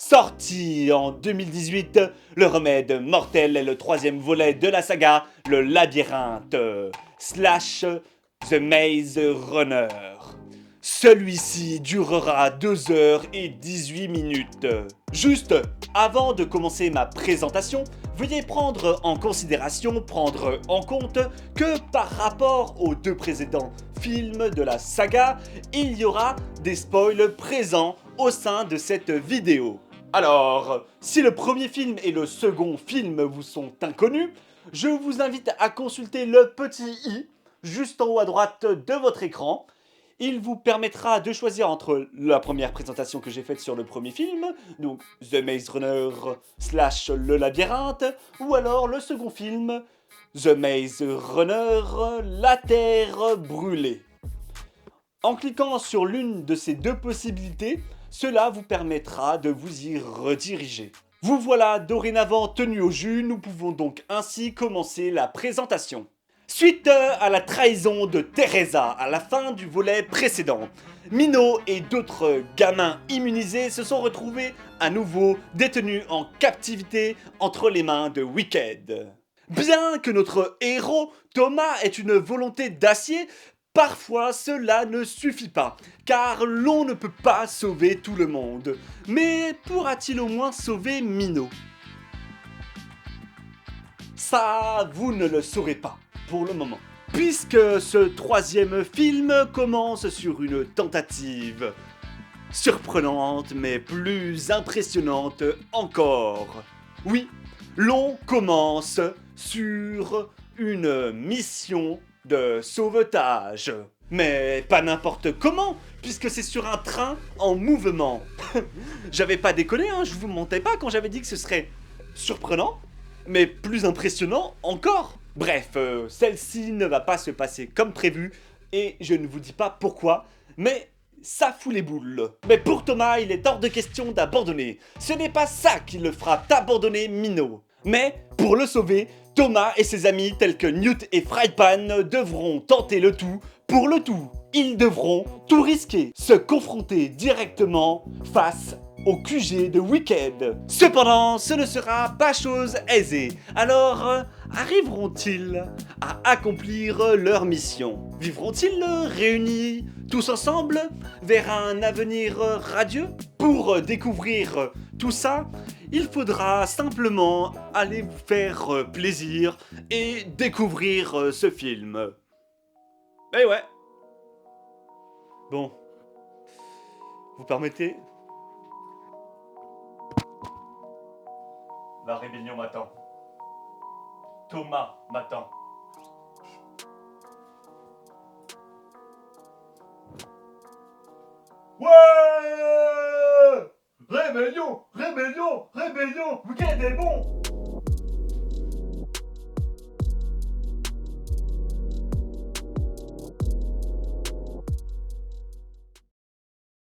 Sorti en 2018, le remède mortel est le troisième volet de la saga Le Labyrinthe slash The Maze Runner. Celui-ci durera 2 heures et 18 minutes. Juste avant de commencer ma présentation, veuillez prendre en compte que par rapport aux 2 précédents films de la saga, il y aura des spoils présents au sein de cette vidéo. Alors, si le premier film et le second film vous sont inconnus, je vous invite à consulter le petit i juste en haut à droite de votre écran. Il vous permettra de choisir entre la première présentation que j'ai faite sur le premier film, donc The Maze Runner slash Le Labyrinthe, ou alors le second film, The Maze Runner, La Terre Brûlée. En cliquant sur l'une de ces 2 possibilités, cela vous permettra de vous y rediriger. Vous voilà dorénavant tenu au jus, nous pouvons donc ainsi commencer la présentation. Suite à la trahison de Teresa à la fin du volet précédent, Mino et d'autres gamins immunisés se sont retrouvés à nouveau détenus en captivité entre les mains de Wicked. Bien que notre héros, Thomas, ait une volonté d'acier, parfois cela ne suffit pas, car l'on ne peut pas sauver tout le monde. Mais pourra-t-il au moins sauver Mino ? Ça, vous ne le saurez pas, pour le moment. Puisque ce troisième film commence sur une tentative surprenante, mais plus impressionnante encore. Oui, l'on commence sur une mission de sauvetage. Mais pas n'importe comment, puisque c'est sur un train en mouvement. J'avais pas déconné, hein, je vous mentais pas quand j'avais dit que ce serait surprenant, mais plus impressionnant encore. Bref, celle-ci ne va pas se passer comme prévu, et je ne vous dis pas pourquoi, mais ça fout les boules. Mais pour Thomas, il est hors de question d'abandonner. Ce n'est pas ça qui le fera abandonner Mino. Mais pour le sauver, Thomas et ses amis tels que Newt et Frypan devront tenter le tout pour le tout. Ils devront tout risquer, se confronter directement face au QG de Wicked. Cependant, ce ne sera pas chose aisée. Alors, arriveront-ils à accomplir leur mission? Vivront-ils réunis tous ensemble vers un avenir radieux? Pour découvrir tout ça, il faudra simplement aller vous faire plaisir et découvrir ce film. Eh ouais. Bon. Vous permettez ? La rébellion m'attend. Thomas m'attend. Ouais! Rébellion! Rébellion! Rébellion! Wicked est bon!